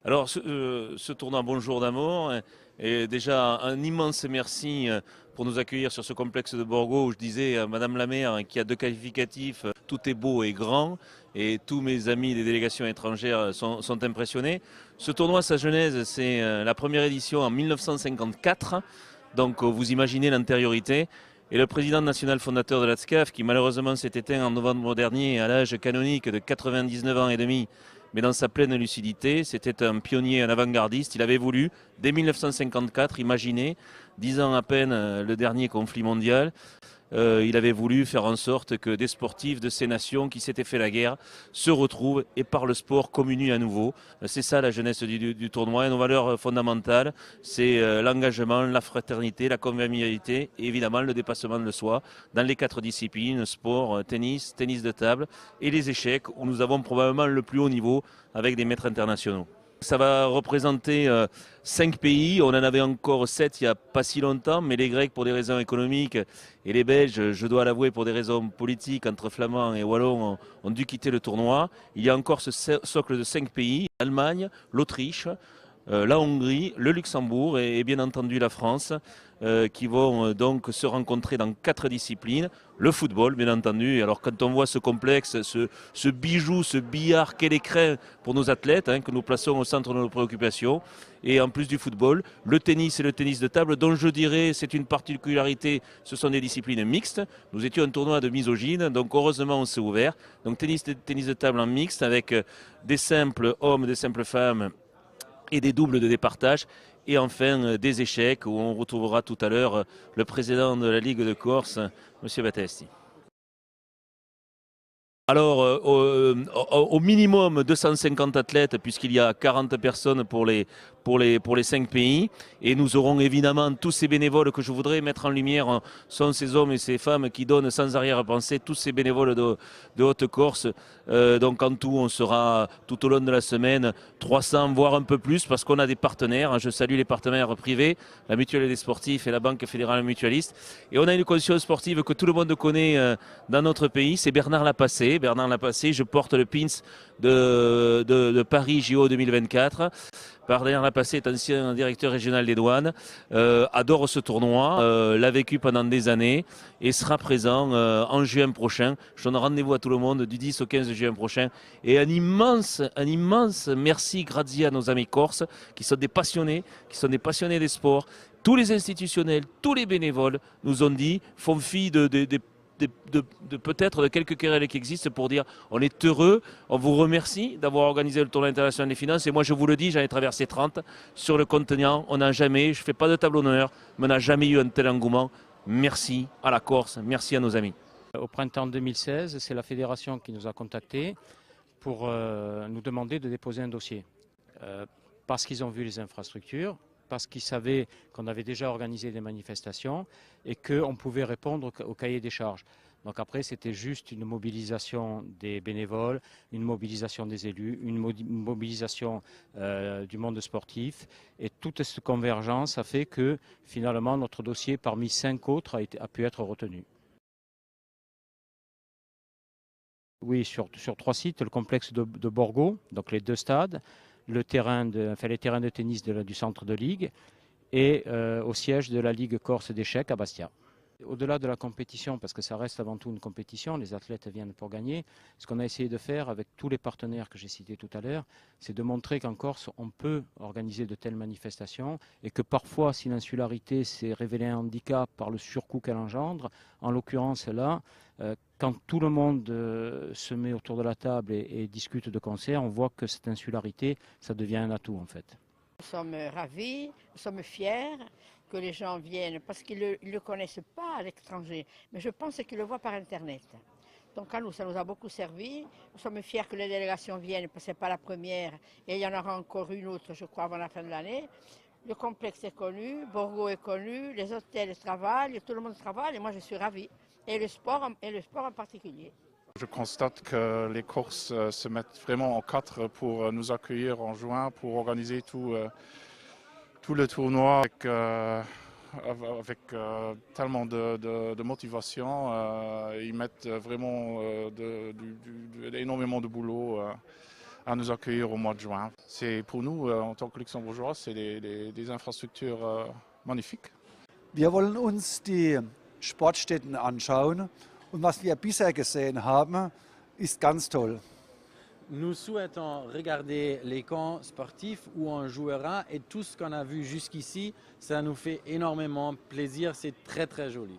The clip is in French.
Alors, ce tournoi Bonjour d'amour est déjà un immense merci pour nous accueillir sur ce complexe de Borgo où je disais à Madame la maire qui a deux qualificatifs, tout est beau et grand et tous mes amis des délégations étrangères sont impressionnés. Ce tournoi, sa genèse, c'est la première édition en 1954, donc vous imaginez l'antériorité. Et le président national fondateur de l'ATSCAF, qui malheureusement s'est éteint en novembre dernier à l'âge canonique de 99 ans et demi, mais dans sa pleine lucidité, c'était un pionnier, un avant-gardiste. Il avait voulu, dès 1954, imaginer, 10 ans à peine le dernier conflit mondial, il avait voulu faire en sorte que des sportifs de ces nations qui s'étaient fait la guerre se retrouvent et par le sport communient à nouveau. C'est ça la jeunesse du tournoi et nos valeurs fondamentales, c'est l'engagement, la fraternité, la convivialité et évidemment le dépassement de soi dans les 4 disciplines, sport, tennis, tennis de table et les échecs où nous avons probablement le plus haut niveau avec des maîtres internationaux. Ça va représenter 5 pays. On en avait encore 7 il n'y a pas si longtemps, mais les Grecs pour des raisons économiques et les Belges, je dois l'avouer, pour des raisons politiques entre Flamands et Wallons, ont dû quitter le tournoi. Il y a encore ce socle de 5 pays, l'Allemagne, l'Autriche, la Hongrie, le Luxembourg et bien entendu la France, qui vont donc se rencontrer dans 4 disciplines. Le football, bien entendu. Et alors quand on voit ce complexe, ce bijou, ce billard, quel écrin pour nos athlètes, que nous plaçons au centre de nos préoccupations. Et en plus du football, le tennis et le tennis de table, dont je dirais c'est une particularité, ce sont des disciplines mixtes. Nous étions un tournoi de misogyne, donc heureusement on s'est ouvert. Donc tennis de table en mixte avec des simples hommes, des simples femmes et des doubles de départage. Et enfin des échecs où on retrouvera tout à l'heure le président de la Ligue de Corse, M. Battesti. Alors, au minimum 250 athlètes, puisqu'il y a 40 personnes pour les 5 pays. Et nous aurons évidemment tous ces bénévoles que je voudrais mettre en lumière, sont ces hommes et ces femmes qui donnent sans arrière-pensée, tous ces bénévoles de Haute-Corse. Donc en tout, on sera tout au long de la semaine 300, voire un peu plus, parce qu'on a des partenaires. Je salue les partenaires privés, la Mutuelle des sportifs et la Banque fédérale mutualiste. Et on a une conscience sportive que tout le monde connaît dans notre pays, c'est Bernard Lapassé. Bernard Lapassé, je porte le pins de Paris JO 2024. Bernard Lapassé est ancien directeur régional des douanes, adore ce tournoi, l'a vécu pendant des années et sera présent en juin prochain. Je donne rendez-vous à tout le monde du 10 au 15 juin prochain. Et un immense merci, grazie à nos amis corses qui sont des passionnés, des sports. Tous les institutionnels, tous les bénévoles nous ont dit, font fi de peut-être de quelques querelles qui existent pour dire on est heureux, on vous remercie d'avoir organisé le tournoi international des finances et moi je vous le dis, j'en ai traversé 30 sur le continent, on n'a jamais, je ne fais pas de table d'honneur, mais on n'a jamais eu un tel engouement. Merci à la Corse, merci à nos amis. Au printemps 2016, c'est la fédération qui nous a contactés pour nous demander de déposer un dossier parce qu'ils ont vu les infrastructures, parce qu'ils savaient qu'on avait déjà organisé des manifestations et qu'on pouvait répondre au cahier des charges. Donc après, c'était juste une mobilisation des bénévoles, une mobilisation des élus, une mobilisation du monde sportif. Et toute cette convergence a fait que finalement, notre dossier, parmi 5 autres, a pu être retenu. Oui, sur 3 sites, le complexe de Borgo, donc les 2 stades, les terrains de tennis du centre de ligue et au siège de la Ligue Corse d'échecs à Bastia. Au-delà de la compétition, parce que ça reste avant tout une compétition, les athlètes viennent pour gagner, ce qu'on a essayé de faire avec tous les partenaires que j'ai cités tout à l'heure, c'est de montrer qu'en Corse, on peut organiser de telles manifestations et que parfois, si l'insularité s'est révélée un handicap par le surcoût qu'elle engendre, en l'occurrence là, quand tout le monde se met autour de la table et discute de concert, on voit que cette insularité, ça devient un atout en fait. Nous sommes ravis, nous sommes fiers que les gens viennent parce qu'ils ne le connaissent pas à l'étranger, mais je pense qu'ils le voient par Internet. Donc à nous, ça nous a beaucoup servi. Nous sommes fiers que les délégations viennent parce que ce n'est pas la première et il y en aura encore une autre, je crois, avant la fin de l'année. Le complexe est connu, Borgo est connu, les hôtels travaillent, tout le monde travaille et moi je suis ravie. Et le sport en particulier. Je constate que les Corses se mettent vraiment en quatre pour nous accueillir en juin, pour organiser tout le tournoi avec tellement de motivation. Ils mettent vraiment énormément de boulot à nous accueillir au mois de juin. C'est pour nous, en tant que Luxembourgeois, c'est des infrastructures magnifiques. Wir wollen uns die Sportstätten anschauen und was wir bisher gesehen haben, ist ganz toll. Nous souhaitons regarder les camps sportifs où on jouera et tout ce qu'on a vu jusqu'ici, ça nous fait énormément plaisir, c'est très très joli.